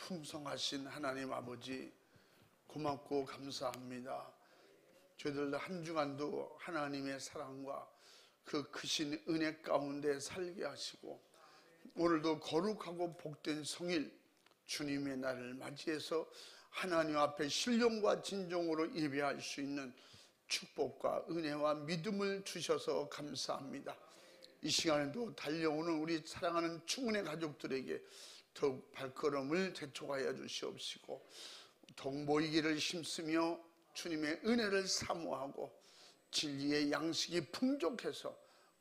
풍성하신 하나님 아버지, 고맙고 감사합니다. 저희들 한 주간도 하나님의 사랑과 그 크신 은혜 가운데 살게 하시고, 오늘도 거룩하고 복된 성일 주님의 날을 맞이해서 하나님 앞에 신령과 진정으로 예배할 수 있는 축복과 은혜와 믿음을 주셔서 감사합니다. 이 시간에도 달려오는 우리 사랑하는 충은의 가족들에게 더욱 발걸음을 재촉하여 주시옵시고, 더욱 모이기를 힘쓰며 주님의 은혜를 사모하고 진리의 양식이 풍족해서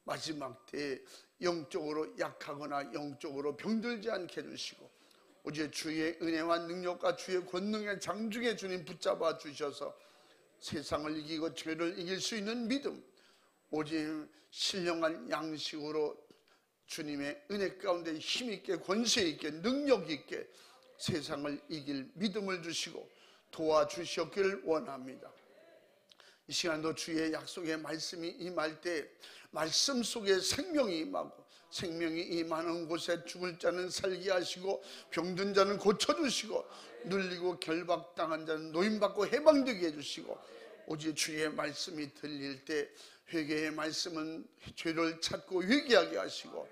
마지막 때에 영적으로 약하거나 영적으로 병들지 않게 해주시고, 오직 주의 은혜와 능력과 주의 권능의 장중에 주님 붙잡아 주셔서 세상을 이기고 죄를 이길 수 있는 믿음, 오직 신령한 양식으로 주님의 은혜 가운데 힘있게 권세있게 능력있게 세상을 이길 믿음을 주시고 도와주셨기를 원합니다. 이 시간도 주의 약속의 말씀이 임할 때 말씀 속에 생명이 임하고, 생명이 임하는 곳에 죽을 자는 살게 하시고 병든 자는 고쳐주시고 눌리고 결박당한 자는 노임받고 해방되게 해주시고, 오직 주의 말씀이 들릴 때 회개의 말씀은 죄를 찾고 회개하게 하시고,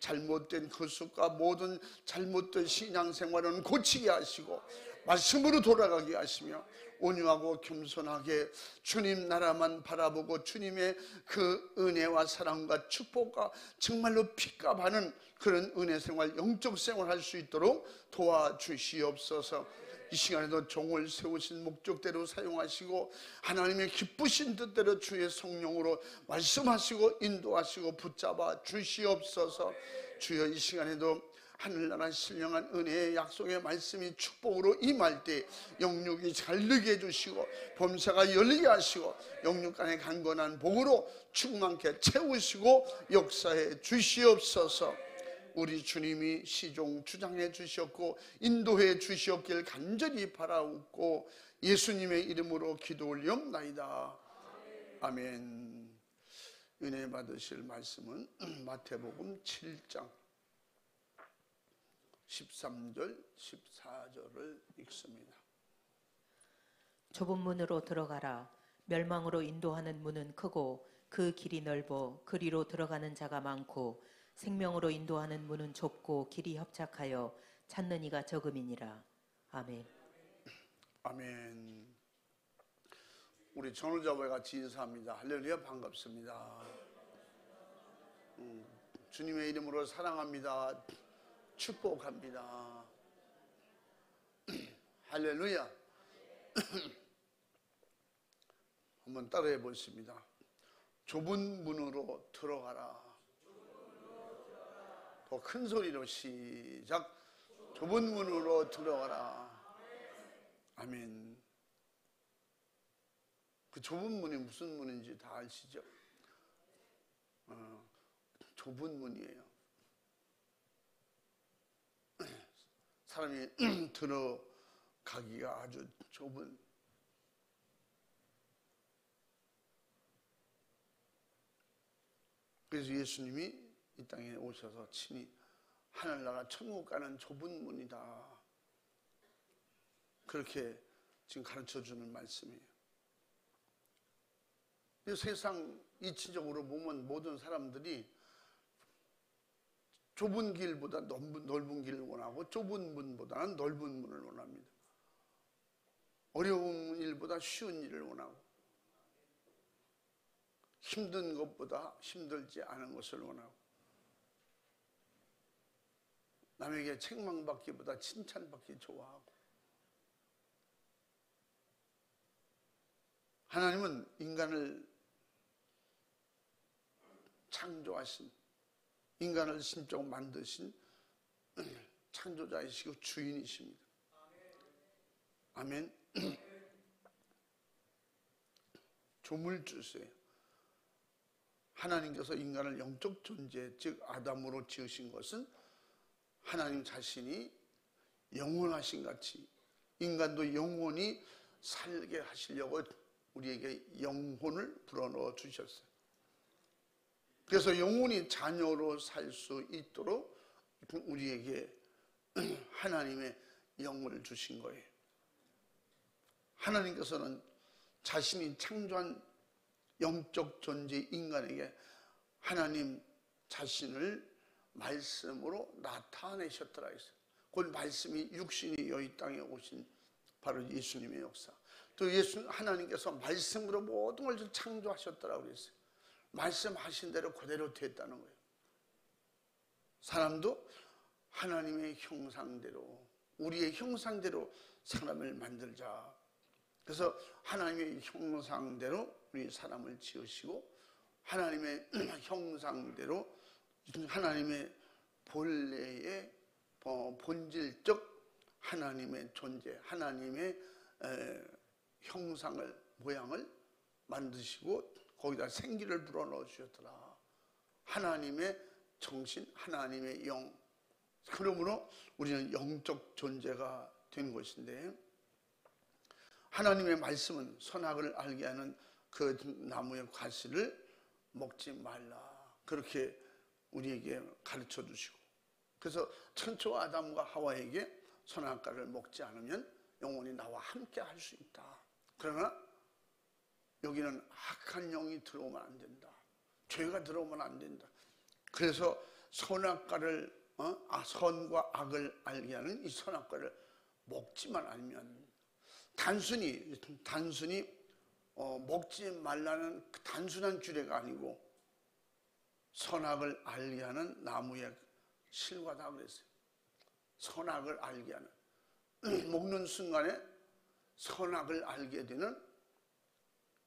잘못된 거습과 모든 잘못된 신앙생활은 고치게 하시고 말씀으로 돌아가게 하시며, 온유하고 겸손하게 주님 나라만 바라보고 주님의 그 은혜와 사랑과 축복과 정말로 핏값하는 그런 은혜 생활, 영적 생활 할 수 있도록 도와주시옵소서. 이 시간에도 종을 세우신 목적대로 사용하시고 하나님의 기쁘신 뜻대로 주의 성령으로 말씀하시고 인도하시고 붙잡아 주시옵소서. 주여, 이 시간에도 하늘나라 신령한 은혜의 약속의 말씀이 축복으로 임할 때 영육이 잘르게 해주시고 범사가 열리게 하시고 영육간의 강건한 복으로 충만케 채우시고 역사해 주시옵소서. 우리 주님이 시종 주장해 주셨고 인도해 주셨길 간절히 바라옵고 예수님의 이름으로 기도 올리옵나이다. 아멘. 은혜 받으실 말씀은 마태복음 7장 13절 14절을 읽습니다. 좁은 문으로 들어가라. 멸망으로 인도하는 문은 크고 그 길이 넓어 그리로 들어가는 자가 많고, 생명으로 인도하는 문은 좁고 길이 협착하여 찾는 이가 적음이니라. 아멘. 아멘. 우리 전우자와 같이 인사합니다. 할렐루야, 반갑습니다. 주님의 이름으로 사랑합니다. 축복합니다. 할렐루야. 한번 따라해 보겠습니다. 좁은 문으로 들어가라. 더 큰 소리로 시작. 좁은 문으로 들어가라. 아멘. 그 좁은 문이 무슨 문인지 다 아시죠? 좁은 문이에요. 사람이 들어가기가 아주 좁은. 그래서 예수님이 이 땅에 오셔서 친히 하늘나라 천국 가는 좁은 문이다, 그렇게 지금 가르쳐주는 말씀이에요. 세상 이치적으로 보면 모든 사람들이 좁은 길보다 넓은 길을 원하고 좁은 문보다는 넓은 문을 원합니다. 어려운 일보다 쉬운 일을 원하고 힘든 것보다 힘들지 않은 것을 원하고, 남에게 책망받기보다 칭찬받기 좋아하고, 하나님은 인간을 창조하신, 인간을 신적으로 만드신 창조자이시고 주인이십니다. 아멘. 조물주세요. 하나님께서 인간을 영적 존재, 즉 아담으로 지으신 것은 하나님 자신이 영원하신 같이 인간도 영원히 살게 하시려고 우리에게 영혼을 불어넣어 주셨어요. 그래서 영원히 자녀로 살 수 있도록 우리에게 하나님의 영을 주신 거예요. 하나님께서는 자신이 창조한 영적 존재 인간에게 하나님 자신을 말씀으로 나타내셨더라 했어요. 그 말씀이 육신이 이 땅에 오신 바로 예수님의 역사. 또 하나님께서 말씀으로 모든 걸 창조하셨더라고 그랬어요. 말씀하신 대로 그대로 됐다는 거예요. 사람도 하나님의 형상대로, 우리의 형상대로 사람을 만들자. 그래서 하나님의 형상대로 우리 사람을 지으시고, 하나님의 형상대로 하나님의 본래의 본질적 하나님의 존재, 하나님의 형상을, 모양을 만드시고 거기다 생기를 불어넣어 주셨더라. 하나님의 정신, 하나님의 영. 그러므로 우리는 영적 존재가 된 것인데, 하나님의 말씀은 선악을 알게 하는 그 나무의 과실을 먹지 말라, 그렇게 우리에게 가르쳐 주시고, 그래서 천초 아담과 하와에게 선악과를 먹지 않으면 영원히 나와 함께 할 수 있다. 그러나 여기는 악한 영이 들어오면 안 된다. 죄가 들어오면 안 된다. 그래서 선악과를 선과 악을 알게 하는 이 선악과를 먹지만 않으면, 단순히 먹지 말라는 단순한 규례가 아니고 선악을 알게 하는 나무의 실과다 그랬어요. 선악을 알게 하는, 먹는 순간에 선악을 알게 되는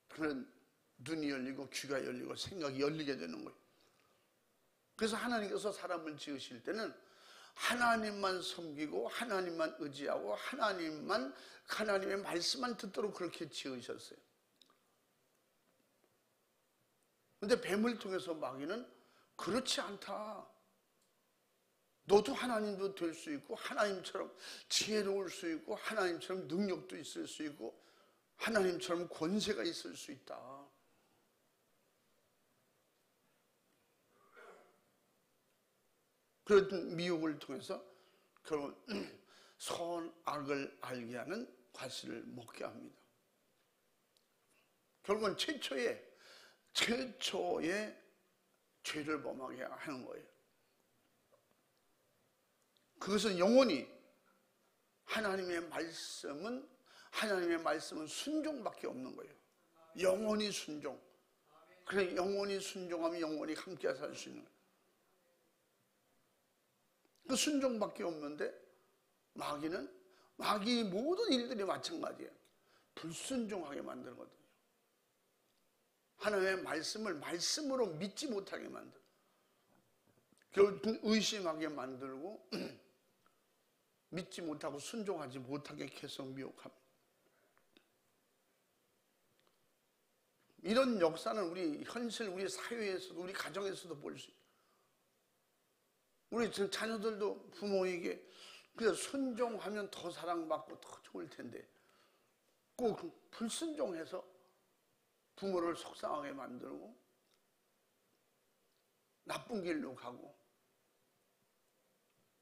그런 눈이 열리고 귀가 열리고 생각이 열리게 되는 거예요. 그래서 하나님께서 사람을 지으실 때는 하나님만 섬기고 하나님만 의지하고 하나님의 말씀만 듣도록 그렇게 지으셨어요. 그런데 뱀을 통해서 마귀는 그렇지 않다. 너도 하나님도 될 수 있고 하나님처럼 지혜로울 수 있고 하나님처럼 능력도 있을 수 있고 하나님처럼 권세가 있을 수 있다. 그런 미혹을 통해서 그런 선악을 알게 하는 과실을 먹게 합니다. 결국은 최초의 죄를 범하게 하는 거예요. 그것은 영원히 하나님의 말씀은 순종밖에 없는 거예요. 영원히 순종. 그래, 영원히 순종하면 영원히 함께 살 수 있는 거예요. 그 순종밖에 없는데 마귀 모든 일들이 마찬가지예요. 불순종하게 만들거든요. 하나님의 말씀을 말씀으로 믿지 못하게 만들고, 결국 의심하게 만들고 믿지 못하고 순종하지 못하게 계속 미혹합니다. 이런 역사는 우리 사회에서도, 우리 가정에서도 볼 수 있어요. 우리 자녀들도 부모에게 그래서 순종하면 더 사랑받고 더 좋을 텐데 꼭 불순종해서 부모를 속상하게 만들고 나쁜 길로 가고,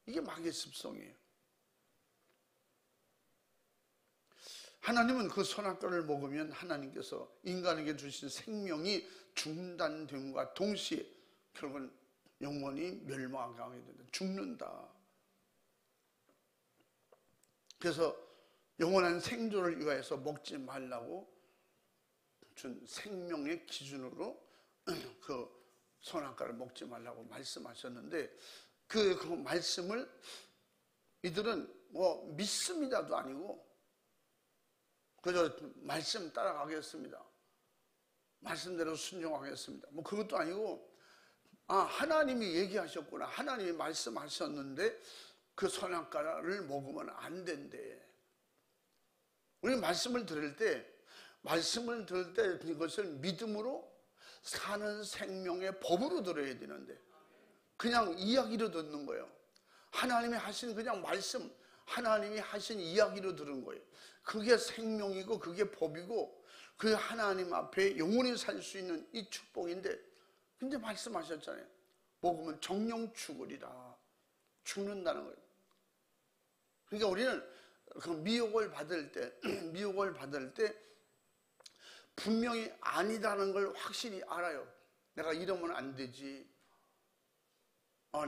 이게 마귀의 습성이에요. 하나님은 그 선악과를 먹으면 하나님께서 인간에게 주신 생명이 중단됨과 동시에 결국은 영원히 멸망하게 된다. 죽는다. 그래서 영원한 생존을 위하여서 먹지 말라고 준 생명의 기준으로 그 선악과를 먹지 말라고 말씀하셨는데, 그 말씀을 이들은 믿습니다도 아니고 그저 말씀 따라가겠습니다, 말씀대로 순종하겠습니다, 그것도 아니고 하나님이 얘기하셨구나, 하나님이 말씀하셨는데 그 선악과를 먹으면 안 된대. 우리 말씀을 들을 때 이것을 믿음으로 사는 생명의 법으로 들어야 되는데 그냥 이야기로 듣는 거예요. 하나님이 하신 그냥 말씀, 하나님이 하신 이야기로 들은 거예요. 그게 생명이고 그게 법이고 그 하나님 앞에 영원히 살 수 있는 이 축복인데, 근데 말씀하셨잖아요. 먹으면 정령 죽으리라. 죽는다는 거예요. 그러니까 우리는 그 미혹을 받을 때 미혹을 받을 때 분명히 아니다는 걸 확실히 알아요. 내가 이러면 안 되지.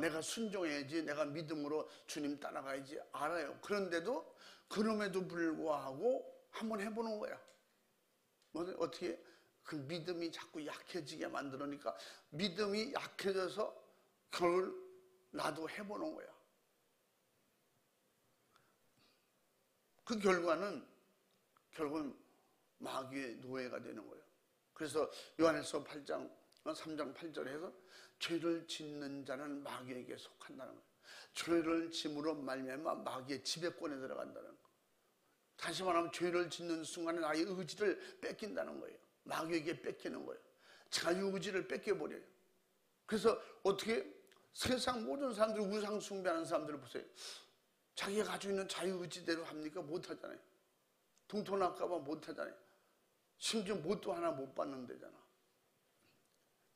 내가 순종해야지. 내가 믿음으로 주님 따라가야지. 알아요. 그런데도 그럼에도 불구하고 한번 해보는 거야. 어떻게? 그 믿음이 자꾸 약해지게 만들으니까 믿음이 약해져서 그걸 나도 해보는 거야. 그 결과는 결국은 마귀의 노예가 되는 거예요. 그래서 요한일서 8장 3장 8절에서 죄를 짓는 자는 마귀에게 속한다는 거예요. 죄를 짐으로 말미암아 마귀의 지배권에 들어간다는 거예요. 다시 말하면 죄를 짓는 순간에 나의 의지를 뺏긴다는 거예요. 마귀에게 뺏기는 거예요. 자유의지를 뺏겨버려요. 그래서 어떻게 세상 모든 사람들 우상 숭배하는 사람들을 보세요. 자기가 가지고 있는 자유의지대로 합니까? 못하잖아요. 동토날까봐 못하잖아요. 심지어 뭣도 하나 못 받는 데잖아.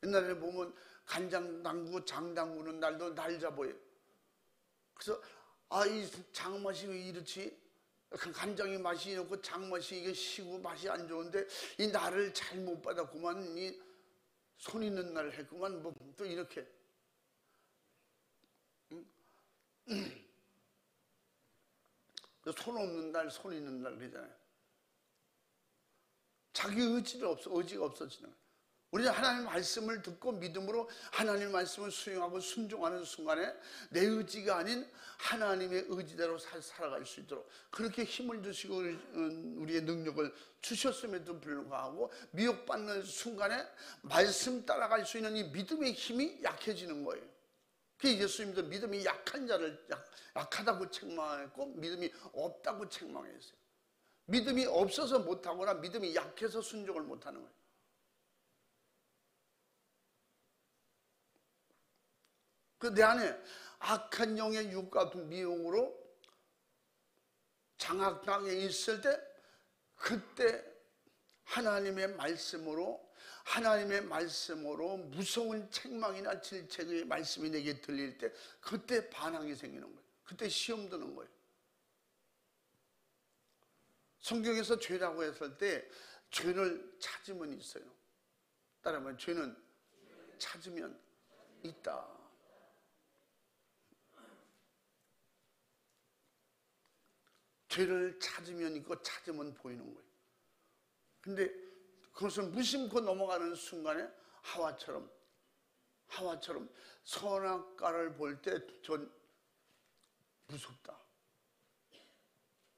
옛날에 보면 간장 담그고 장 담그는 날도 날 잡아요. 그래서 이 장맛이 왜 이렇지? 간장이 맛이 없고 장맛이 이게 시고 맛이 안 좋은데 이 날을 잘 못 받았구만. 이 손 있는 날 했구만. 뭐 또 이렇게. 손 없는 날, 손 있는 날 그러잖아요. 자기 의지가 없어지는 거예요. 우리는 하나님의 말씀을 듣고 믿음으로 하나님의 말씀을 수용하고 순종하는 순간에 내 의지가 아닌 하나님의 의지대로 살아갈 수 있도록 그렇게 힘을 주시고 우리의 능력을 주셨음에도 불구하고 미혹받는 순간에 말씀 따라갈 수 있는 이 믿음의 힘이 약해지는 거예요. 그 예수님도 믿음이 약한 자를 약하다고 책망했고 믿음이 없다고 책망했어요. 믿음이 없어서 못하거나 믿음이 약해서 순종을 못하는 거예요. 그 내 안에 악한 영의 육과 미혹으로 장악당해 있을 때 그때 하나님의 말씀으로 무서운 책망이나 질책의 말씀이 내게 들릴 때 그때 반항이 생기는 거예요. 그때 시험 드는 거예요. 성경에서 죄라고 했을 때 죄를 찾으면 있어요. 따라하면 죄는 찾으면 있다. 죄를 찾으면 있고 찾으면 보이는 거예요. 근데 그것을 무심코 넘어가는 순간에 하와처럼 선악과를 볼 때 전 무섭다.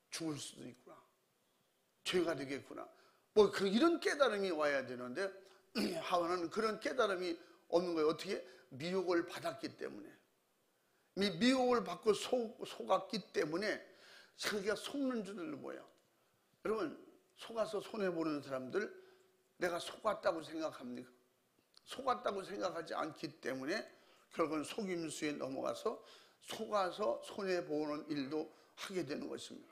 죽을 수도 있구나. 죄가 되겠구나. 이런 깨달음이 와야 되는데 하와는 그런 깨달음이 없는 거예요. 어떻게? 미혹을 받았기 때문에. 미혹을 받고 속았기 때문에 자기가 속는 줄을 뭐예요? 여러분 속아서 손해보는 사람들 내가 속았다고 생각합니까? 속았다고 생각하지 않기 때문에 결국은 속임수에 넘어가서 속아서 손해보는 일도 하게 되는 것입니다.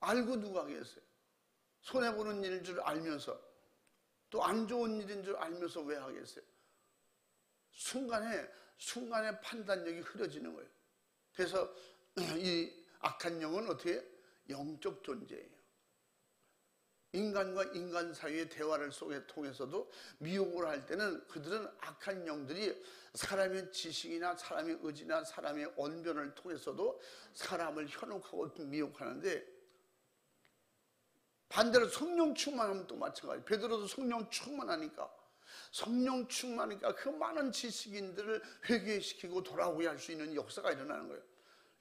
알고 누가 하겠어요? 손해보는 일인 줄 알면서 또 안 좋은 일인 줄 알면서 왜 하겠어요? 순간에 판단력이 흐려지는 거예요. 그래서 이 악한 영은 어떻게? 영적 존재예요. 인간과 인간 사이의 대화를 통해서도 미혹을 할 때는 그들은 악한 영들이 사람의 지식이나 사람의 의지나 사람의 언변을 통해서도 사람을 현혹하고 미혹하는데 반대로 성령 충만하면 또 마찬가지예요. 베드로도 성령 충만하니까 그 많은 지식인들을 회개시키고 돌아오게 할 수 있는 역사가 일어나는 거예요.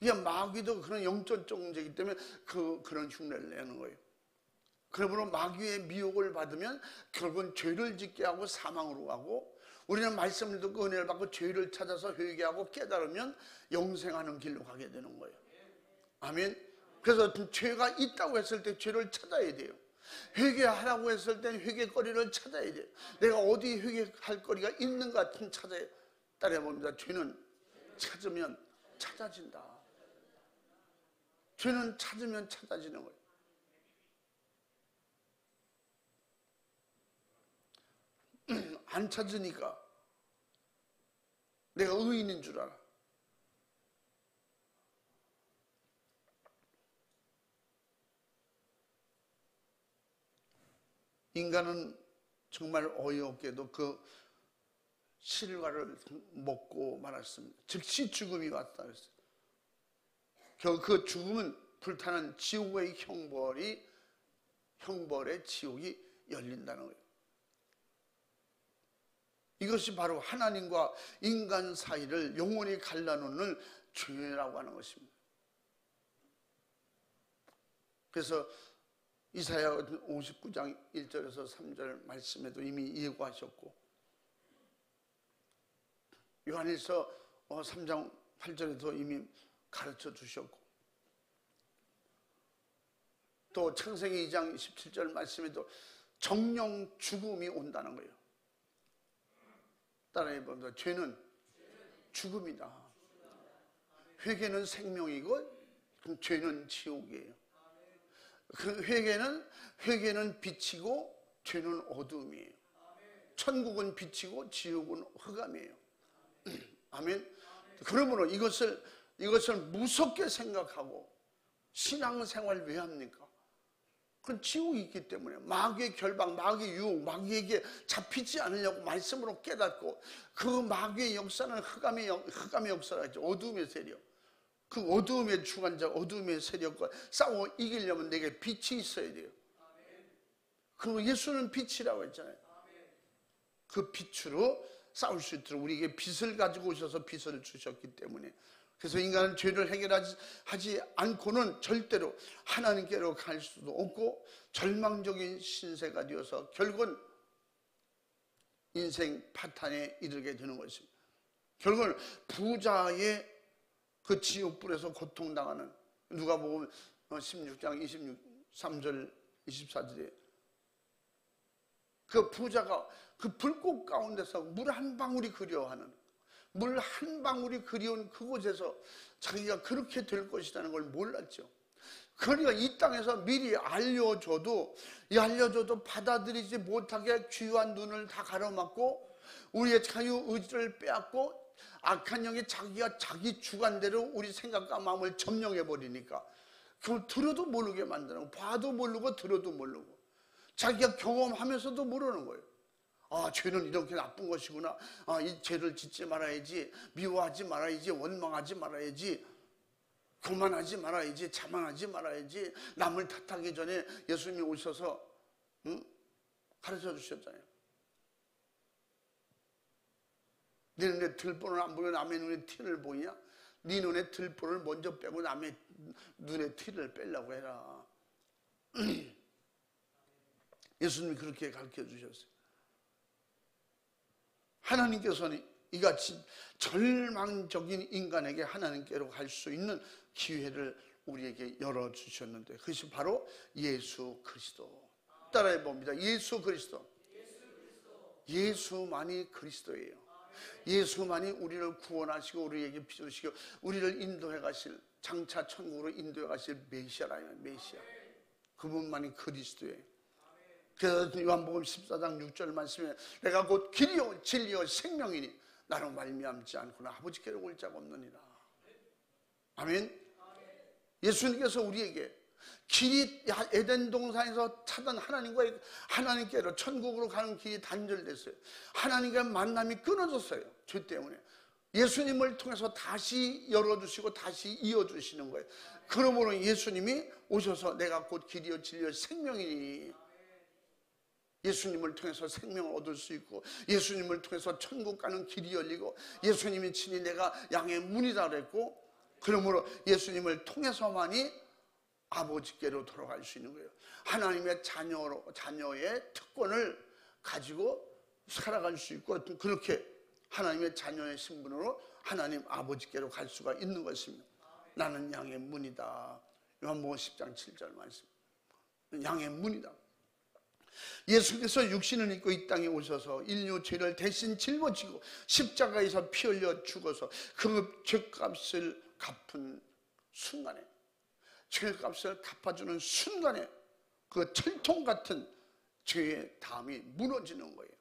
이게 마귀도 그런 영적 존재이기 때문에 그런 흉내를 내는 거예요. 그러므로 마귀의 미혹을 받으면 결국은 죄를 짓게 하고 사망으로 가고 우리는 말씀을 듣고 은혜를 받고 죄를 찾아서 회개하고 깨달으면 영생하는 길로 가게 되는 거예요. 아멘. 그래서 죄가 있다고 했을 때 죄를 찾아야 돼요. 회개하라고 했을 때 회개거리를 찾아야 돼요. 내가 어디 회개할 거리가 있는가 찾아야 따라해봅니다. 죄는 찾으면 찾아진다. 죄는 찾으면 찾아지는 거예요. 안 찾으니까 내가 의인인 줄 알아. 인간은 정말 어이없게도 그 실과를 먹고 말았습니다. 즉시 죽음이 왔다 그랬어요. 결국 그 죽음은 불타는 지옥의 형벌의 지옥이 열린다는 거예요. 이것이 바로 하나님과 인간 사이를 영원히 갈라놓는 죄라고 하는 것입니다. 그래서 이사야 59장 1절에서 3절 말씀에도 이미 예고하셨고, 요한일서 3장 8절에도 이미 가르쳐 주셨고, 또 창세기 2장 17절 말씀에도 정령 죽음이 온다는 거예요. 따라해 봅니다. 죄는 죽음이다. 회개는 생명이고 죄는 지옥이에요. 그 회개는 빛이고 죄는 어둠이에요. 천국은 빛이고 지옥은 흑암이에요. 아멘. 그러므로 이것을 무섭게 생각하고 신앙생활 왜 합니까? 그건 지옥이 있기 때문에 마귀의 결박, 마귀의 유혹, 마귀에게 잡히지 않으려고 말씀으로 깨닫고, 그 마귀의 역사는 흑암의 역사라죠. 어둠의 세력. 그 어두움의 주관자, 어두움의 세력과 싸워 이기려면 내게 빛이 있어야 돼요. 그리고 예수는 빛이라고 했잖아요. 그 빛으로 싸울 수 있도록 우리에게 빛을 가지고 오셔서 빛을 주셨기 때문에, 그래서 인간은 죄를 해결하지 않고는 절대로 하나님께로 갈 수도 없고 절망적인 신세가 되어서 결국은 인생 파탄에 이르게 되는 것입니다. 결국은 부자의 그 지옥불에서 고통당하는, 누가복음 16장 23절 24절에 그 부자가 그 불꽃 가운데서 물 한 방울이 그리워하는, 물 한 방울이 그리운 그곳에서 자기가 그렇게 될 것이라는 걸 몰랐죠. 그러니까 이 땅에서 미리 알려줘도 받아들이지 못하게 귀한 눈을 다 가로막고 우리의 자유의지를 빼앗고 악한 영이 자기가 자기 주관대로 우리 생각과 마음을 점령해버리니까 그걸 들어도 모르게 만드는 거예요. 봐도 모르고 들어도 모르고 자기가 경험하면서도 모르는 거예요. 아, 죄는 이렇게 나쁜 것이구나. 아, 이 죄를 짓지 말아야지. 미워하지 말아야지. 원망하지 말아야지. 교만하지 말아야지. 자만하지 말아야지. 남을 탓하기 전에 예수님이 오셔서 가르쳐 주셨잖아요. 네 눈에 들보를 안 보고 남의 눈에 티를 보이냐? 네 눈에 들보를 먼저 빼고 남의 눈에 티를 빼려고 해라. 예수님이 그렇게 가르쳐 주셨어요. 하나님께서는 이같이 절망적인 인간에게 하나님께로 갈 수 있는 기회를 우리에게 열어주셨는데, 그것이 바로 예수 그리스도. 따라해 봅니다. 예수 그리스도. 예수만이 그리스도예요. 예수만이 우리를 구원하시고 우리에게 빚으시고 우리를 인도해 가실, 장차 천국으로 인도해 가실 메시아라요. 메시아. 그분만이 그리스도예요. 그래서 요한복음 14장 6절 말씀에 내가 곧 길이요 진리요 생명이니 나로 말미암지 않고는 아버지께로 올 자가 없느니라. 아멘. 예수님께서 우리에게 길이 에덴 동산에서 찾은 하나님께로 천국으로 가는 길이 단절됐어요. 하나님과의 만남이 끊어졌어요. 죄 때문에. 예수님을 통해서 다시 열어주시고 다시 이어주시는 거예요. 그러므로 예수님이 오셔서 내가 곧 길이요 진리요 생명이니, 예수님을 통해서 생명을 얻을 수 있고 예수님을 통해서 천국 가는 길이 열리고 예수님이 친히 내가 양의 문이다 그랬고, 그러므로 예수님을 통해서만이 아버지께로 돌아갈 수 있는 거예요. 하나님의 자녀의 특권을 가지고 살아갈 수 있고, 그렇게 하나님의 자녀의 신분으로 하나님 아버지께로 갈 수가 있는 것입니다. 나는 양의 문이다. 요한복음 10장 7절 말씀. 양의 문이다. 예수께서 육신을 입고 이 땅에 오셔서 인류 죄를 대신 짊어지고 십자가에서 피 흘려 죽어서 그 죄값을 갚은 순간에, 죄값을 갚아주는 순간에 그 철통 같은 죄의 담이 무너지는 거예요.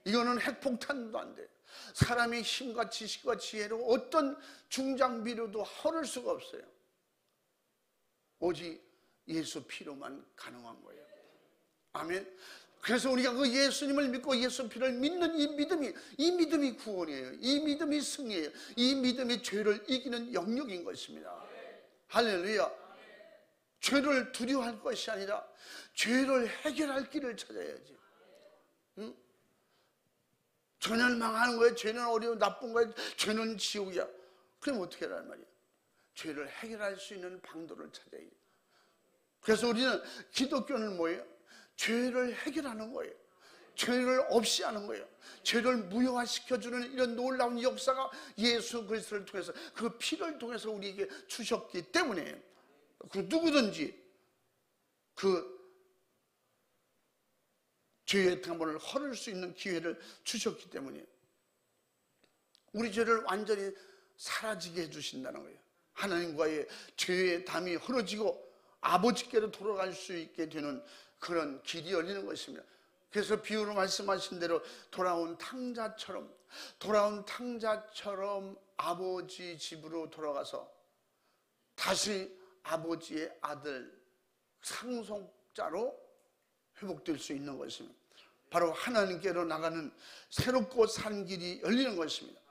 이거는 핵폭탄도 안 돼. 사람의 힘과 지식과 지혜로 어떤 중장비로도 헐을 수가 없어요. 오직 예수 피로만 가능한 거예요. 아멘. 그래서 우리가 그 예수님을 믿고 예수 피를 믿는 이 믿음이 구원이에요. 이 믿음이 승리예요. 이 믿음이 죄를 이기는 영역인 것입니다. 할렐루야. 죄를 두려워할 것이 아니라 죄를 해결할 길을 찾아야지. 응? 죄는 망하는 거예요. 죄는 어려워 나쁜 거예요. 죄는 지옥이야. 그럼 어떻게 하란 말이야? 죄를 해결할 수 있는 방도를 찾아야지. 그래서 우리는 기독교는 뭐예요? 죄를 해결하는 거예요. 죄를 없이 하는 거예요. 죄를 무효화시켜주는 이런 놀라운 역사가 예수 그리스도를 통해서 그 피를 통해서 우리에게 주셨기 때문에 그 누구든지 그 죄의 탕벌을 헐을 수 있는 기회를 주셨기 때문에 우리 죄를 완전히 사라지게 해주신다는 거예요. 하나님과의 죄의 담이 헐어지고 아버지께로 돌아갈 수 있게 되는 그런 길이 열리는 것입니다. 그래서 비유로 말씀하신 대로 돌아온 탕자처럼 아버지 집으로 돌아가서 다시 아버지의 아들 상속자로 회복될 수 있는 것입니다. 바로 하나님께로 나가는 새롭고 산 길이 열리는 것입니다.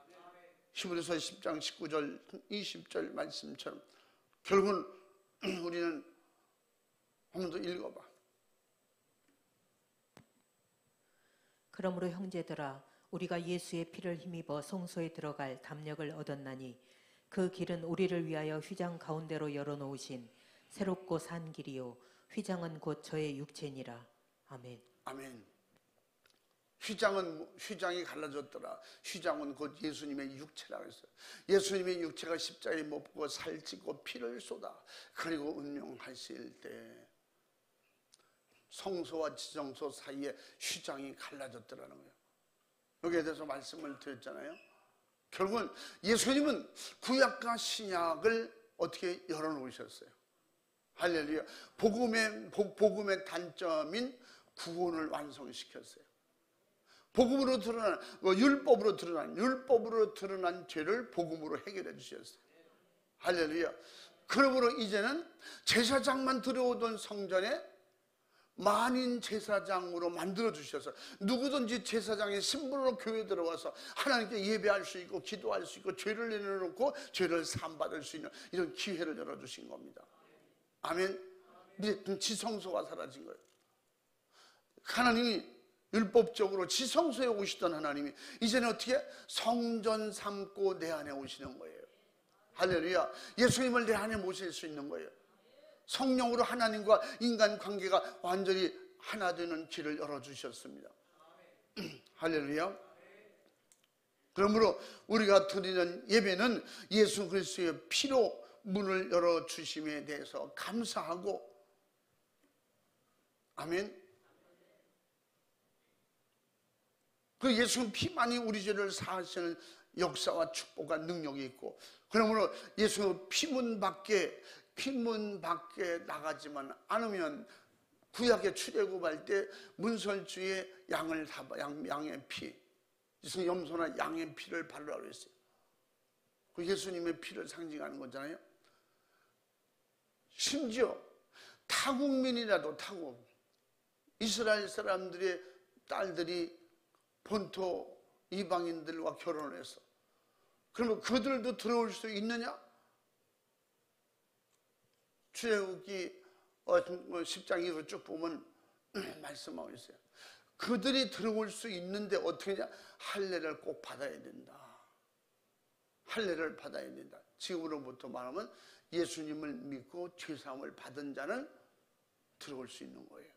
히브리서 10장 19절 20절 말씀처럼 결국은 우리는 한 번 더 읽어봐. 그러므로 형제들아 우리가 예수의 피를 힘입어 성소에 들어갈 담력을 얻었나니 그 길은 우리를 위하여 휘장 가운데로 열어놓으신 새롭고 산 길이요 휘장은 곧 저의 육체니라. 아멘. 아멘. 휘장이 갈라졌더라. 휘장은 곧 예수님의 육체라고 했어요. 예수님의 육체가 십자가에 못 보고 살찌고 피를 쏟아 그리고 운명하실 때 성소와 지성소 사이에 휘장이 갈라졌더라는 거예요. 여기에 대해서 말씀을 드렸잖아요. 결국은 예수님은 구약과 신약을 어떻게 열어놓으셨어요. 할렐루야. 복음의 단점인 구원을 완성시켰어요. 복음으로 드러난 율법으로 드러난 죄를 복음으로 해결해 주셨어요. 할렐루야. 그러므로 이제는 제사장만 들어오던 성전에 만인 제사장으로 만들어 주셔서 누구든지 제사장의 신분으로 교회에 들어와서 하나님께 예배할 수 있고 기도할 수 있고 죄를 내려놓고 죄를 사함받을 수 있는 이런 기회를 열어주신 겁니다. 아멘. 이제 지성소가 사라진 거예요. 하나님이 율법적으로 지성소에 오시던 하나님이 이제는 어떻게 성전 삼고 내 안에 오시는 거예요. 할렐루야. 예수님을 내 안에 모실 수 있는 거예요. 성령으로 하나님과 인간 관계가 완전히 하나 되는 길을 열어주셨습니다. 할렐루야. 그러므로 우리가 드리는 예배는 예수 그리스도의 피로 문을 열어주심에 대해서 감사하고, 아멘. 그 예수 피만이 우리 죄를 사하시는 역사와 축복과 능력이 있고, 그러므로 예수 피문 밖에 나가지만 않으면 구약의 출애굽할 때 문설주에 양의 피, 염소나 양의 피를 바르라고 했어요. 그 예수님의 피를 상징하는 거잖아요. 심지어 타국민이라도 이스라엘 사람들의 딸들이 본토 이방인들과 결혼을 했어. 그러면 그들도 들어올 수 있느냐? 출애굽기 10장 이후로 쭉 보면 말씀하고 있어요. 그들이 들어올 수 있는데 어떻게 하냐? 할례를 꼭 받아야 된다. 할례를 받아야 된다. 지금으로부터 말하면 예수님을 믿고 죄사함을 받은 자는 들어올 수 있는 거예요.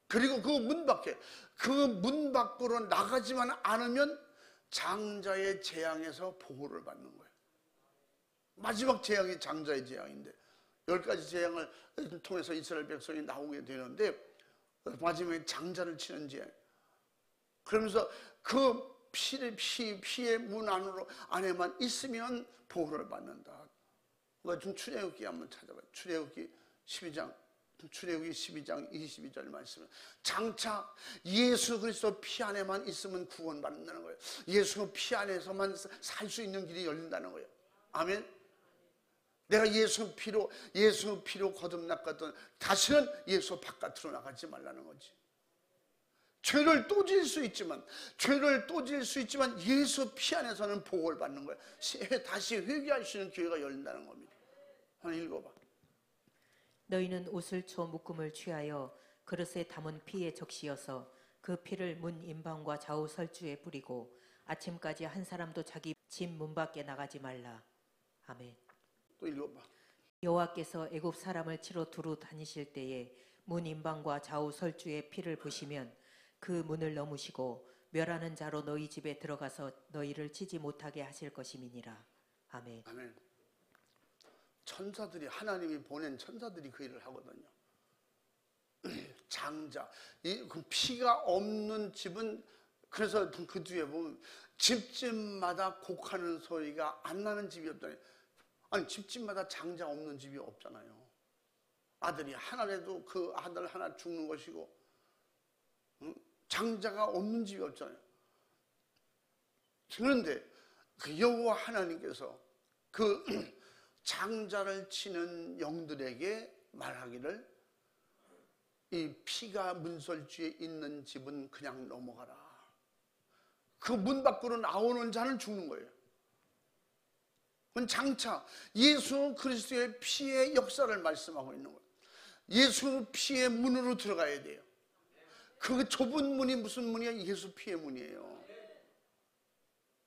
그리고 그 문 밖으로 나가지만 않으면 장자의 재앙에서 보호를 받는 거예요. 마지막 재앙이 장자의 재앙인데 10가지 재앙을 통해서 이스라엘 백성이 나오게 되는데 마지막에 장자를 치는 재앙. 그러면서 그 피의 문 안에만 있으면 보호를 받는다. 좀 출애굽기 한번 찾아봐요. 출애굽기 12장 22절 말씀은 장차 예수 그리스도 피 안에만 있으면 구원받는다는 거예요. 예수 피 안에서만 살 수 있는 길이 열린다는 거예요. 아멘. 내가 예수 피로 거듭났거든 다시는 예수 바깥으로 나가지 말라는 거지. 죄를 또 지을 수 있지만 예수 피 안에서는 복을 받는 거야. 다시 회개할 수 있는 기회가 열린다는 겁니다. 한번 읽어봐. 너희는 옷을 쳐 묶음을 취하여 그릇에 담은 피에 적시어서 그 피를 문 임방과 좌우 설주에 뿌리고 아침까지 한 사람도 자기 집 문 밖에 나가지 말라. 아멘. 또 읽어봐. 여호와께서 애굽 사람을 치러 두루 다니실 때에 문 임방과 좌우 설주에 피를 부시면 그 문을 넘으시고 멸하는 자로 너희 집에 들어가서 너희를 치지 못하게 하실 것임이니라. 아멘. 아멘. 천사들이, 하나님이 보낸 천사들이 그 일을 하거든요. 장자, 그 피가 없는 집은, 그래서 그 뒤에 보면 집집마다 곡하는 소리가 안 나는 집이 없잖아요. 아니, 집집마다 장자 없는 집이 없잖아요. 아들이 하나라도 그 아들 하나 죽는 것이고, 장자가 없는 집이 없잖아요. 그런데 그 여호와 하나님께서 그 장자를 치는 영들에게 말하기를, 이 피가 문설주에 있는 집은 그냥 넘어가라. 그 문 밖으로 나오는 자는 죽는 거예요. 그건 장차 예수 그리스도의 피의 역사를 말씀하고 있는 거예요. 예수 피의 문으로 들어가야 돼요. 그 좁은 문이 무슨 문이에요? 예수 피의 문이에요.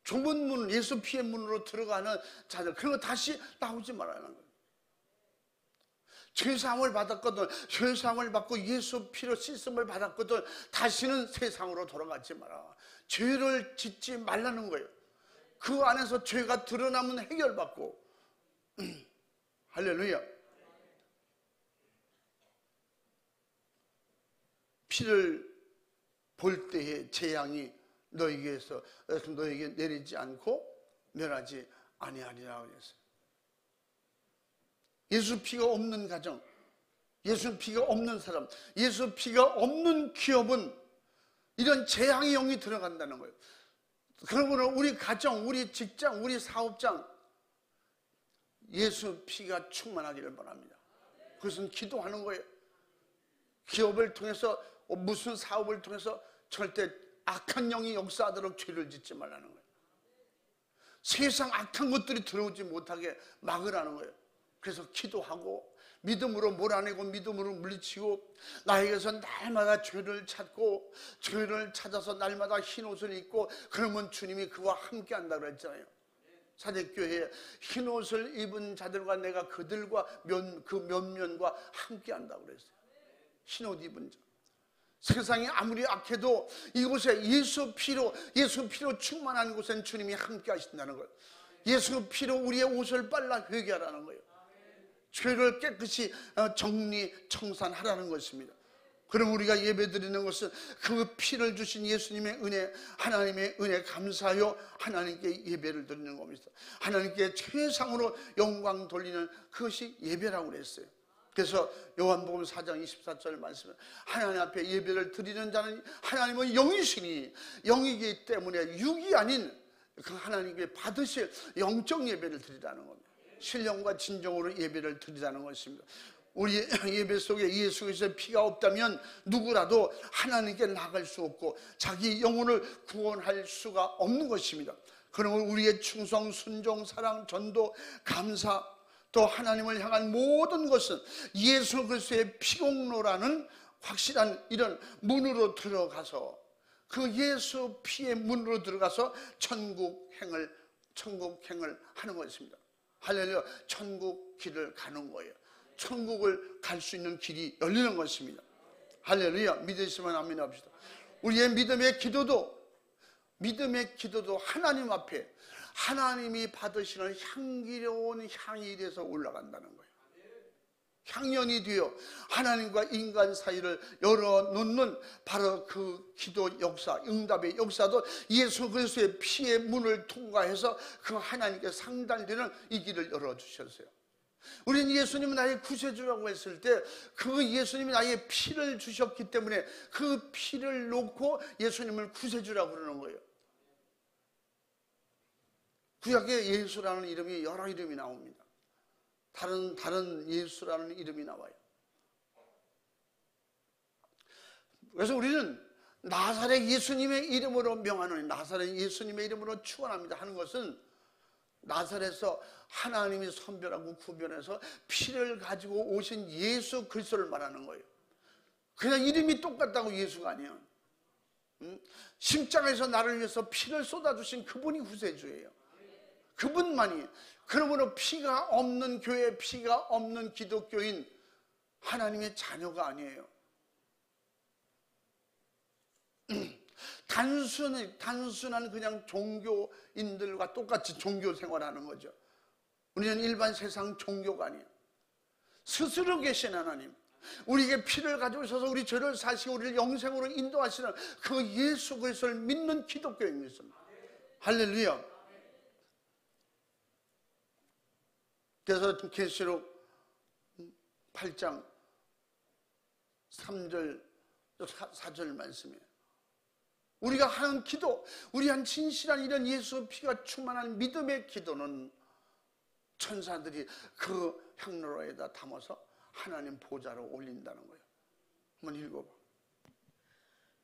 좁은 문, 예수 피의 문으로 들어가는 자들, 그리고 다시 나오지 말라는 거예요. 죄사함을 받았거든, 죄사함을 받고 예수 피로 씻음을 받았거든, 다시는 세상으로 돌아가지 마라. 죄를 짓지 말라는 거예요. 그 안에서 죄가 드러나면 해결받고. 할렐루야. 피를 볼 때의 재앙이 너에게 내리지 않고 멸하지 아니하리라 그랬어요. 예수 피가 없는 가정, 예수 피가 없는 사람, 예수 피가 없는 기업은 이런 재앙의 영이 들어간다는 거예요. 그러므로 우리 가정, 우리 직장, 우리 사업장 예수 피가 충만하기를 바랍니다. 그것은 기도하는 거예요. 기업을 통해서, 무슨 사업을 통해서 절대 악한 영이 역사하도록 죄를 짓지 말라는 거예요. 세상 악한 것들이 들어오지 못하게 막으라는 거예요. 그래서 기도하고 믿음으로 몰아내고 믿음으로 물리치고, 나에게서 날마다 죄를 찾고 죄를 찾아서 날마다 흰 옷을 입고, 그러면 주님이 그와 함께 한다고 그랬잖아요. 사대교회에 흰 옷을 입은 자들과 내가 그들과 그 면면과 함께 한다고 그랬어요. 흰 옷 입은 자. 세상이 아무리 악해도 이곳에 예수 피로 충만한 곳엔 주님이 함께 하신다는 거예요. 예수 피로 우리의 옷을 빨라 회개하라는 거예요. 죄를 깨끗이 정리청산하라는 것입니다. 그럼 우리가 예배드리는 것은 그 피를 주신 예수님의 은혜, 하나님의 은혜 감사하여 하나님께 예배를 드리는 겁니다. 하나님께 최상으로 영광 돌리는 그것이 예배라고 그랬어요. 그래서 요한복음 4장 24절 말씀에 하나님 앞에 예배를 드리는 자는 하나님은 영이시니, 영이기 때문에 육이 아닌 그 하나님께 받으실 영적 예배를 드리라는 겁니다. 신령과 진정으로 예배를 드리라는 것입니다. 우리 예배 속에 예수 그리스도의 피가 없다면 누구라도 하나님께 나갈 수 없고 자기 영혼을 구원할 수가 없는 것입니다. 그러면 우리의 충성, 순종, 사랑, 전도, 감사, 또 하나님을 향한 모든 것은 예수 그리스도의 피공로라는 확실한 이런 문으로 들어가서, 그 예수 피의 문으로 들어가서 천국행을 하는 것입니다. 할렐루야. 천국 길을 가는 거예요. 천국을 갈 수 있는 길이 열리는 것입니다. 할렐루야. 믿으시면 아멘 합시다. 우리의 믿음의 기도도 하나님 앞에 하나님이 받으시는 향기로운 향이 돼서 올라간다는 거예요. 향연이 되어 하나님과 인간 사이를 열어놓는 바로 그 기도 역사, 응답의 역사도 예수 그리스도의 피의 문을 통과해서 그 하나님께 상달되는 이 길을 열어주셨어요. 우리는 예수님은 나의 구세주라고 했을 때 그 예수님이 나의 피를 주셨기 때문에 그 피를 놓고 예수님을 구세주라고 그러는 거예요. 구약에 예수라는 이름이 여러 이름이 나옵니다. 다른 예수라는 이름이 나와요. 그래서 우리는 나사렛 예수님의 이름으로 명하노니, 나사렛 예수님의 이름으로 축원합니다 하는 것은 나사렛에서 하나님이 선별하고 구별해서 피를 가지고 오신 예수 그리스도를 말하는 거예요. 그냥 이름이 똑같다고 예수가 아니에요. 십자가에서 나를 위해서 피를 쏟아주신 그분이 구세주예요. 그분만이. 그러므로 피가 없는 교회, 피가 없는 기독교인 하나님의 자녀가 아니에요. 단순한 그냥 종교인들과 똑같이 종교 생활하는 거죠. 우리는 일반 세상 종교가 아니에요. 스스로 계신 하나님, 우리에게 피를 가져오셔서 우리 죄를 사시고 우리를 영생으로 인도하시는 그 예수 그리스도를 믿는 기독교인입니다. 할렐루야. 그래서 계시록 8장 3절 4절 말씀이에요. 우리가 하는 기도, 우리 한 진실한 이런 예수 피가 충만한 믿음의 기도는 천사들이 그 향로에다 담아서 하나님 보좌로 올린다는 거예요. 한번 읽어봐.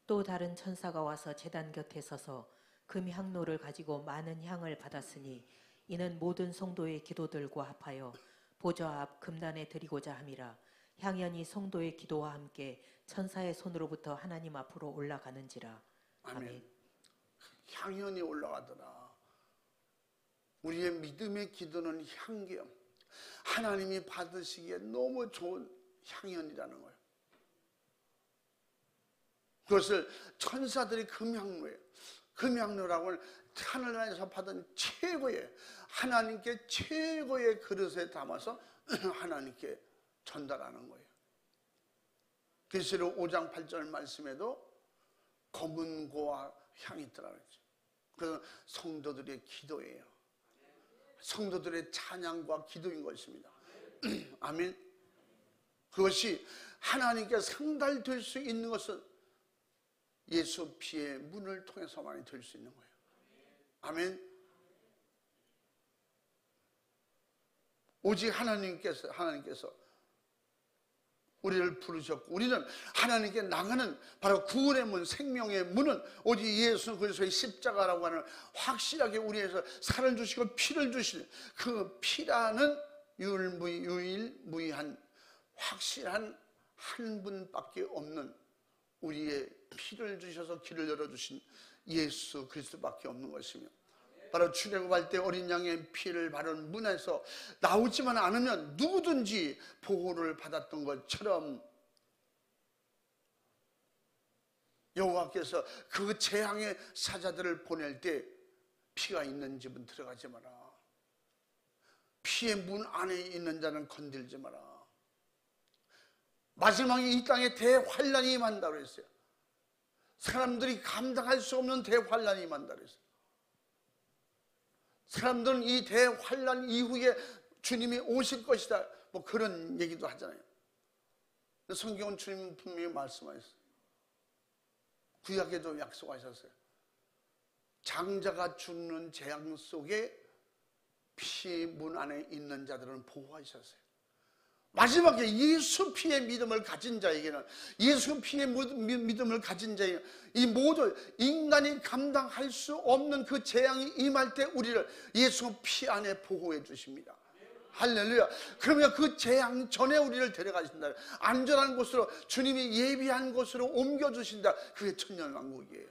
또 다른 천사가 와서 제단 곁에 서서 금 향로를 가지고 많은 향을 받았으니 이는 모든 성도의 기도들과 합하여 보좌 앞 금단에 드리고자 함이라. 향연이 성도의 기도와 함께 천사의 손으로부터 하나님 앞으로 올라가는지라. 아멘. 향연이 올라가더라. 우리의 믿음의 기도는 향기요, 하나님이 받으시기에 너무 좋은 향연이라는 거예요. 그것을 천사들이 금향로예요. 금향로라고 하늘나라에서 받은 최고의, 하나님께 최고의 그릇에 담아서 하나님께 전달하는 거예요. 계시록 5장 8절 말씀에도 검은 고와 향이 있더라 그랬죠. 그래서 성도들의 기도예요. 성도들의 찬양과 기도인 것입니다. 아멘. 그것이 하나님께 상달될 수 있는 것은 예수 피의 문을 통해서만이 될 수 있는 거예요. 아멘. 오직 하나님께서 우리를 부르셨고, 우리는 하나님께 나가는 바로 구원의 문, 생명의 문은 오직 예수 그리스도의 십자가라고 하는 확실하게 우리에서 살을 주시고 피를 주시는 그 피라는 유일무이한 확실한 한 분밖에 없는, 우리의 피를 주셔서 길을 열어주신 예수 그리스도밖에 없는 것이며, 바로 출애굽할 때 어린 양의 피를 바른 문에서 나오지만 않으면 누구든지 보호를 받았던 것처럼 여호와께서 그 재앙의 사자들을 보낼 때 피가 있는 집은 들어가지 마라, 피의 문 안에 있는 자는 건들지 마라. 마지막에 이 땅에 대환란이 임한다고 했어요. 사람들이 감당할 수 없는 대환란이 임한다고 했어요. 사람들은 이 대환란 이후에 주님이 오실 것이다, 뭐 그런 얘기도 하잖아요. 성경은 주님 분명히 말씀하셨어요. 구약에도 약속하셨어요. 장자가 죽는 재앙 속에 피 문 안에 있는 자들은 보호하셨어요. 마지막에 예수 피의 믿음을 가진 자에게는, 예수 피의 믿음을 가진 자에게는 이 모든 인간이 감당할 수 없는 그 재앙이 임할 때 우리를 예수 피 안에 보호해 주십니다. 할렐루야. 그러면 그 재앙 전에 우리를 데려가신다. 안전한 곳으로, 주님이 예비한 곳으로 옮겨주신다. 그게 천년왕국이에요.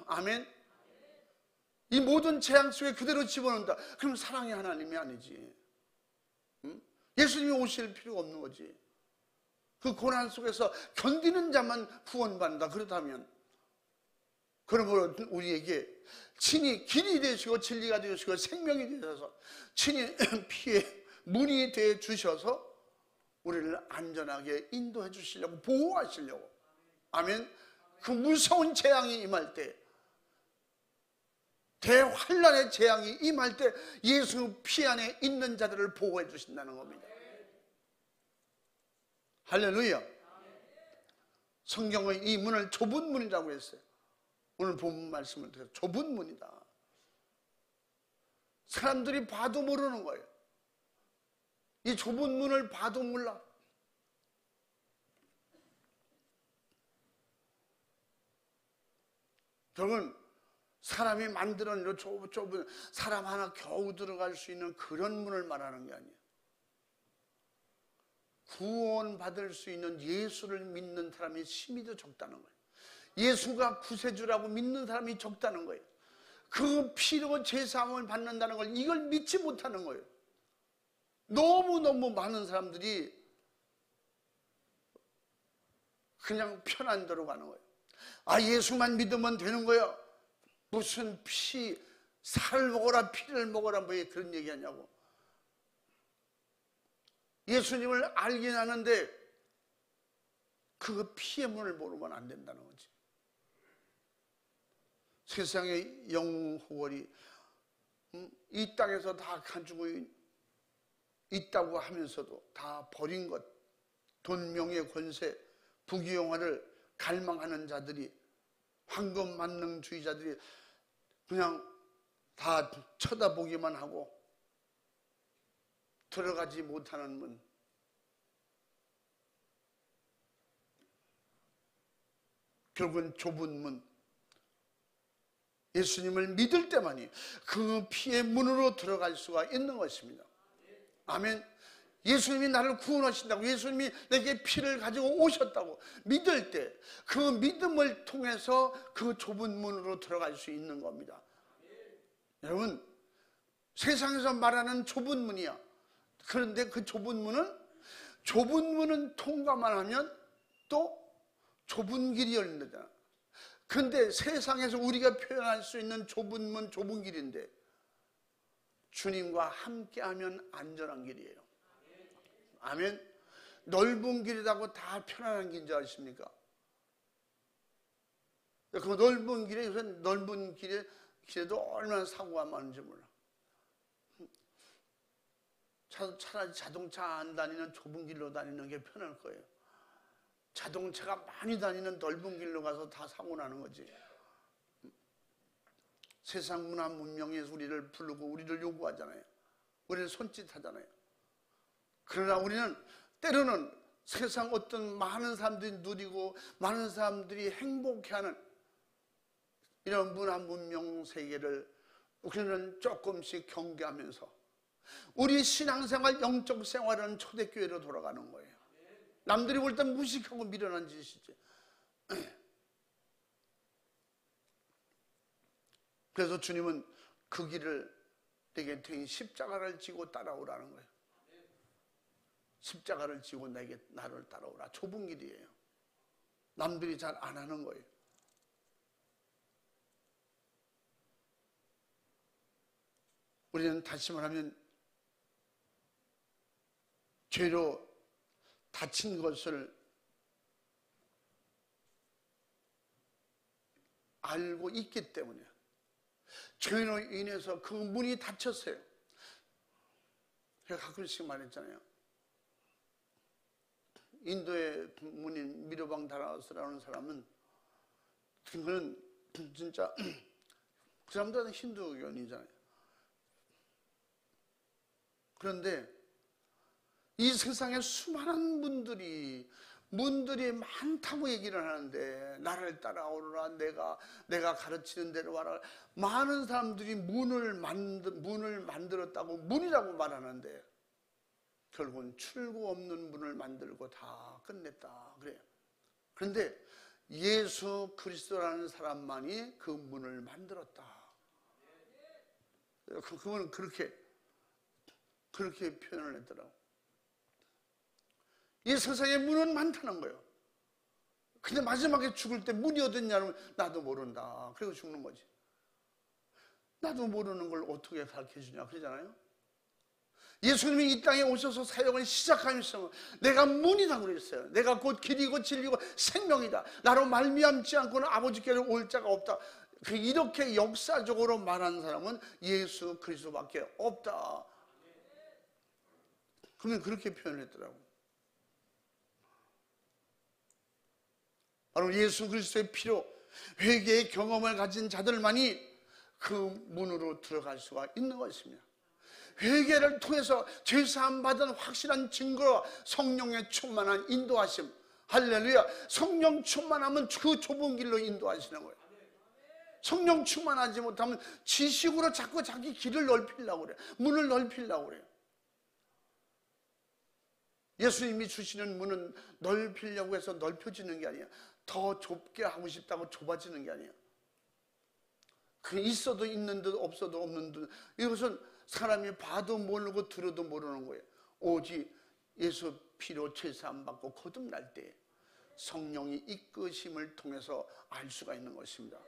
아멘. 이 모든 재앙 속에 그대로 집어넣는다. 그럼 사랑의 하나님이 아니지. 예수님이 오실 필요가 없는 거지. 그 고난 속에서 견디는 자만 구원받는다. 그렇다면, 그러므로 우리에게 친히 길이 되시고 진리가 되시고 생명이 되셔서 친히 피의 문이 되어 주셔서 우리를 안전하게 인도해 주시려고, 보호하시려고. 아멘. 그 무서운 재앙이 임할 때, 대환란의 재앙이 임할 때 예수 피 안에 있는 자들을 보호해 주신다는 겁니다. 할렐루야. 성경의 이 문을 좁은 문이라고 했어요. 오늘 본 말씀을 드려서 좁은 문이다. 사람들이 봐도 모르는 거예요. 이 좁은 문을 봐도 몰라. 저건 사람이 만들어낸 좁은 사람 하나 겨우 들어갈 수 있는 그런 문을 말하는 게 아니에요. 구원받을 수 있는 예수를 믿는 사람이 힘이 더 적다는 거예요. 예수가 구세주라고 믿는 사람이 적다는 거예요. 그 피로 제사함을 받는다는 걸 이걸 믿지 못하는 거예요. 너무너무 많은 사람들이 그냥 편한 대로 가는 거예요. 아, 예수만 믿으면 되는 거야. 무슨 살을 먹어라 피를 먹어라 뭐 그런 얘기 하냐고. 예수님을 알긴 하는데 그 피의 문을 모르면 안 된다는 거지. 세상의 영혼이 이 땅에서 다 가지고 있다고 하면서도 다 버린 것, 돈, 명예, 권세, 부귀영화를 갈망하는 자들이, 황금 만능주의자들이 그냥 다 쳐다보기만 하고 들어가지 못하는 문. 결국은 좁은 문. 예수님을 믿을 때만이 그 피의 문으로 들어갈 수가 있는 것입니다. 아멘. 예수님이 나를 구원하신다고, 예수님이 내게 피를 가지고 오셨다고 믿을 때 그 믿음을 통해서 그 좁은 문으로 들어갈 수 있는 겁니다. 여러분, 세상에서 말하는 좁은 문이야. 그런데 그 좁은 문은 통과만 하면 또 좁은 길이 열린다. 그런데 세상에서 우리가 표현할 수 있는 좁은 문, 좁은 길인데 주님과 함께하면 안전한 길이에요. 아멘. 넓은 길이라고 다 편안한 길인 줄 아십니까? 그 넓은 길에도 얼마나 사고가 많은지 몰라. 차라리 자동차 안 다니는 좁은 길로 다니는 게 편할 거예요. 자동차가 많이 다니는 넓은 길로 가서 다 사고 나는 거지. 세상 문화 문명에서 우리를 부르고 우리를 요구하잖아요. 우리를 손짓하잖아요. 그러나 우리는 때로는 세상 어떤 많은 사람들이 누리고 많은 사람들이 행복해하는 이런 문화 문명 세계를 우리는 조금씩 경계하면서 우리 신앙생활, 영적 생활은 초대교회로 돌아가는 거예요. 남들이 볼 땐 무식하고 미련한 짓이지. 그래서 주님은 그 길을 내게 대인 십자가를 지고 따라오라는 거예요. 십자가를 지고 나를 따라오라. 좁은 길이에요. 남들이 잘 안 하는 거예요. 우리는 다시 말하면 죄로 다친 것을 알고 있기 때문에 죄로 인해서 그 문이 닫혔어요. 제가 가끔씩 말했잖아요. 인도의 문인 미르방 다라스라는 사람은 그는 진짜 그 사람들은 힌두교인이잖아요. 그런데 이 세상에 수많은 문들이 많다고 얘기를 하는데 나를 따라오라, 내가 가르치는 대로 와라. 많은 사람들이 문을 만들었다고 문이라고 말하는데 결국은 출구 없는 문을 만들고 다 끝냈다 그래요. 그런데 예수 그리스도라는 사람만이 그 문을 만들었다. 그분은 그렇게 표현을 했더라고. 이 세상에 문은 많다는 거예요. 근데 마지막에 죽을 때 문이 어딨냐면 나도 모른다. 그리고 죽는 거지. 나도 모르는 걸 어떻게 가르쳐 주냐 그러잖아요. 예수님이 이 땅에 오셔서 사역을 시작하면서 내가 문이라고 그랬어요. 내가 곧 길이고 진리고 생명이다. 나로 말미암지 않고는 아버지께로 올 자가 없다. 이렇게 역사적으로 말하는 사람은 예수 그리스도밖에 없다. 그러면 그렇게 표현했더라고. 바로 예수 그리스도의 피로 회개의 경험을 가진 자들만이 그 문으로 들어갈 수가 있는 것입니다. 회개를 통해서 죄사함 받은 확실한 증거와 성령의 충만한 인도하심. 할렐루야. 성령 충만하면 그 좁은 길로 인도하시는 거예요. 성령 충만하지 못하면 지식으로 자꾸 자기 길을 넓히려고 그래요. 문을 넓히려고 그래요. 예수님이 주시는 문은 넓히려고 해서 넓혀지는 게 아니에요. 더 좁게 하고 싶다고 좁아지는 게 아니에요. 그 있어도 있는 듯 없어도 없는 듯, 이것은 사람이 봐도 모르고 들어도 모르는 거예요. 오직 예수 피로 죄사함 받고 거듭날 때 성령이 이끄심을 통해서 알 수가 있는 것입니다.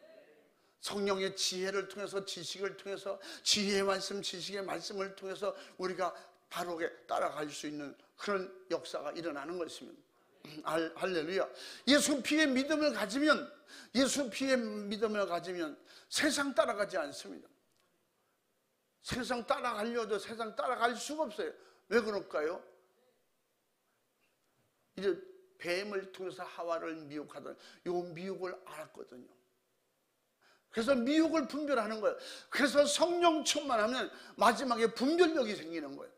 성령의 지혜를 통해서, 지식을 통해서, 지혜의 말씀, 지식의 말씀을 통해서 우리가 바르게 따라갈 수 있는 그런 역사가 일어나는 것입니다. 할렐루야. 예수 피의 믿음을 가지면, 예수 피의 믿음을 가지면 세상 따라가지 않습니다. 세상 따라가려도 세상 따라갈 수가 없어요. 왜 그럴까요? 이제 뱀을 통해서 하와를 미혹하던 이 미혹을 알았거든요. 그래서 미혹을 분별하는 거예요. 그래서 성령 충만하면 마지막에 분별력이 생기는 거예요.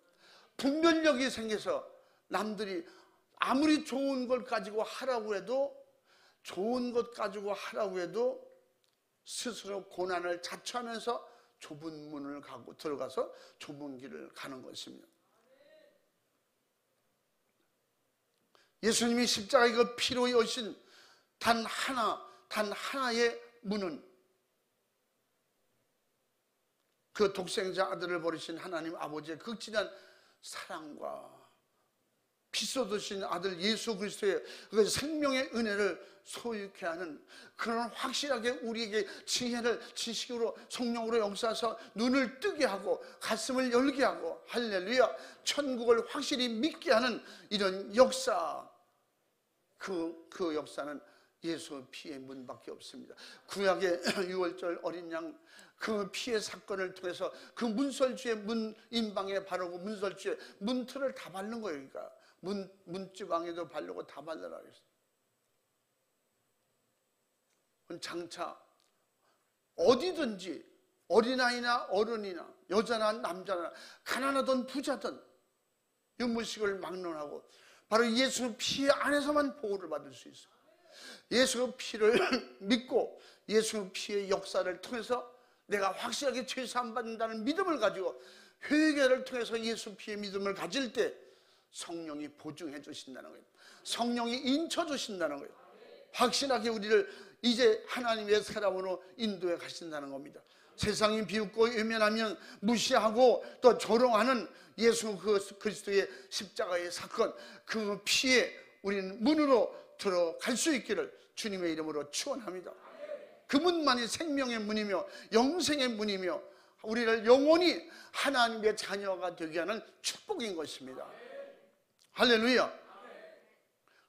분별력이 생겨서 남들이 아무리 좋은 걸 가지고 하라고 해도, 좋은 것 가지고 하라고 해도 스스로 고난을 자초하면서 좁은 문을 가고 들어가서 좁은 길을 가는 것입니다. 예수님이 십자가의 그 피로 여신 단 하나의 문은, 그 독생자 아들을 버리신 하나님 아버지의 극진한 사랑과 피 쏟으신 아들 예수 그리스도의 그 생명의 은혜를 소유케 하는, 그런 확실하게 우리에게 지혜를, 지식으로, 성령으로 역사해서 눈을 뜨게 하고 가슴을 열게 하고, 할렐루야, 천국을 확실히 믿게 하는 이런 역사, 그 역사는 예수 피의 문밖에 없습니다. 구약의 유월절 어린 양, 그 피의 사건을 통해서 그 문설주의 문 인방에 바르고 문설주의 문틀을 다 바른 거예요. 그러니까 문지방에도 바르고 다 발라라 그랬어요. 장차 어디든지 어린아이나 어른이나 여자나 남자나 가난하든 부자든 유무식을 막론하고 바로 예수 피 안에서만 보호를 받을 수 있어요. 예수 피를 믿고 예수 피의 역사를 통해서 내가 확실하게 죄사함 받는다는 믿음을 가지고 회개를 통해서 예수 피의 믿음을 가질 때 성령이 보증해 주신다는 거예요. 성령이 인쳐 주신다는 거예요. 확실하게 우리를 이제 하나님의 사람으로 인도해 가신다는 겁니다. 세상이 비웃고 외면하면 무시하고 또 조롱하는 예수 그리스도의 십자가의 사건, 그 피에 우리는 문으로 들어갈 수 있기를 주님의 이름으로 축원합니다. 그 문만이 생명의 문이며 영생의 문이며 우리를 영원히 하나님의 자녀가 되게 하는 축복인 것입니다. 할렐루야.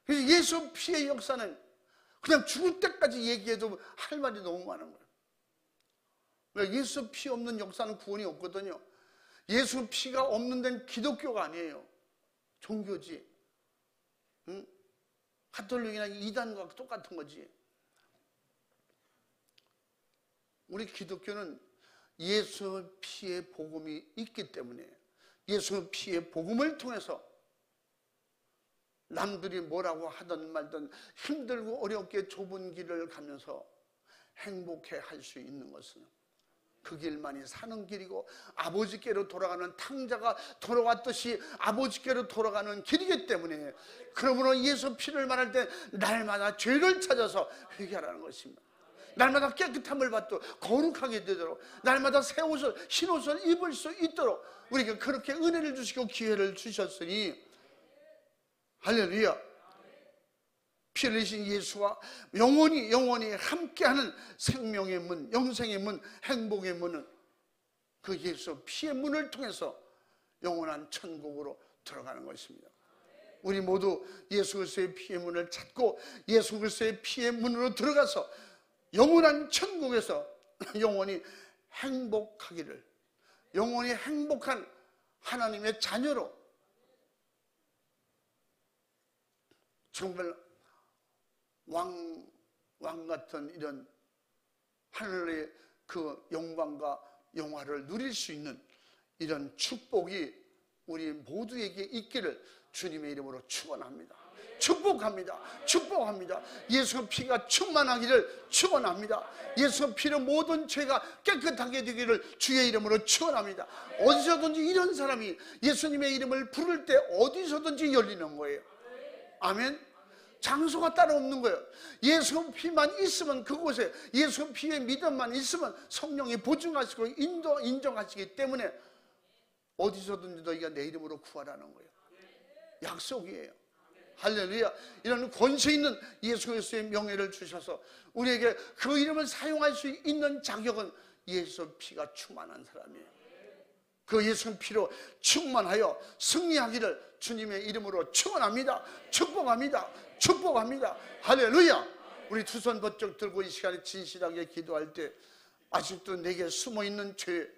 그래서 예수 피의 역사는 그냥 죽을 때까지 얘기해도 할 말이 너무 많은 거예요. 왜? 예수 피 없는 역사는 구원이 없거든요. 예수 피가 없는 데는 기독교가 아니에요. 종교지. 응? 가톨릭이나 이단과 똑같은 거지. 우리 기독교는 예수 피의 복음이 있기 때문에 예수 피의 복음을 통해서 남들이 뭐라고 하든 말든 힘들고 어렵게 좁은 길을 가면서 행복해 할 수 있는 것은 그 길만이 사는 길이고 아버지께로 돌아가는 탕자가 돌아왔듯이 아버지께로 돌아가는 길이기 때문에, 그러므로 예수 피를 말할 때 날마다 죄를 찾아서 회개하라는 것입니다. 날마다 깨끗함을 받도록 거룩하게 되도록 날마다 새 옷을, 흰 옷을 입을 수 있도록 우리에게 그렇게 은혜를 주시고 기회를 주셨으니 할렐루야. 피 흘리신 예수와 영원히 함께하는 생명의 문, 영생의 문, 행복의 문은 그 예수 피의 문을 통해서 영원한 천국으로 들어가는 것입니다. 우리 모두 예수 그리스도의 피의 문을 찾고 예수 그리스도의 피의 문으로 들어가서 영원한 천국에서 영원히 행복하기를, 영원히 행복한 하나님의 자녀로 정말 왕 같은 이런 하늘의 그 영광과 영화를 누릴 수 있는 이런 축복이 우리 모두에게 있기를 주님의 이름으로 축원합니다. 축복합니다. 축복합니다. 예수의 피가 충만하기를 축원합니다. 예수의 피로 모든 죄가 깨끗하게 되기를 주의 이름으로 축원합니다. 어디서든지 이런 사람이 예수님의 이름을 부를 때 어디서든지 열리는 거예요. 아멘. 장소가 따로 없는 거예요. 예수의 피만 있으면 그곳에, 예수의 피의 믿음만 있으면 성령이 보증하시고 인정하시기 때문에 어디서든지 너희가 내 이름으로 구하라는 거예요. 약속이에요. 할렐루야. 이런 권세 있는 예수 그리스도의 명예를 주셔서 우리에게 그 이름을 사용할 수 있는 자격은 예수 피가 충만한 사람이에요. 그 예수 피로 충만하여 승리하기를 주님의 이름으로 축원합니다. 축복합니다. 축복합니다. 할렐루야. 우리 두 손 번쩍 들고 이 시간에 진실하게 기도할 때 아직도 내게 숨어있는 죄,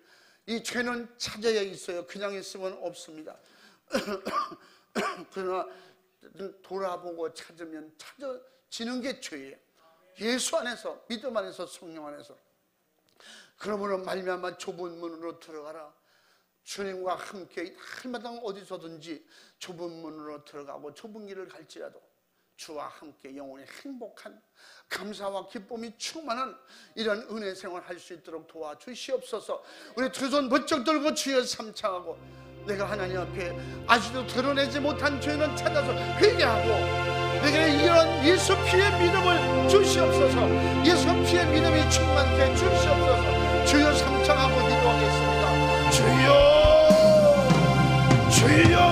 이 죄는 찾아야 있어요. 그냥 있으면 없습니다. 그러나 돌아보고 찾으면 찾아지는 게 죄예요. 예수 안에서, 믿음 안에서, 성령 안에서. 그러므로 말미암아 좁은 문으로 들어가라. 주님과 함께 날마다 어디서든지 좁은 문으로 들어가고 좁은 길을 갈지라도 주와 함께 영원히 행복한 감사와 기쁨이 충만한 이런 은혜 생활 할 수 있도록 도와주시옵소서. 우리 두 손 번쩍 들고 주여 삼창하고, 내가 하나님 앞에 아직도 드러내지 못한 죄는 찾아서 회개하고 내게 이런 예수 피의 믿음을 주시옵소서. 예수 피의 믿음이 충만케 주시옵소서. 주여 삼창하고 기도하겠습니다. 주여, 주여.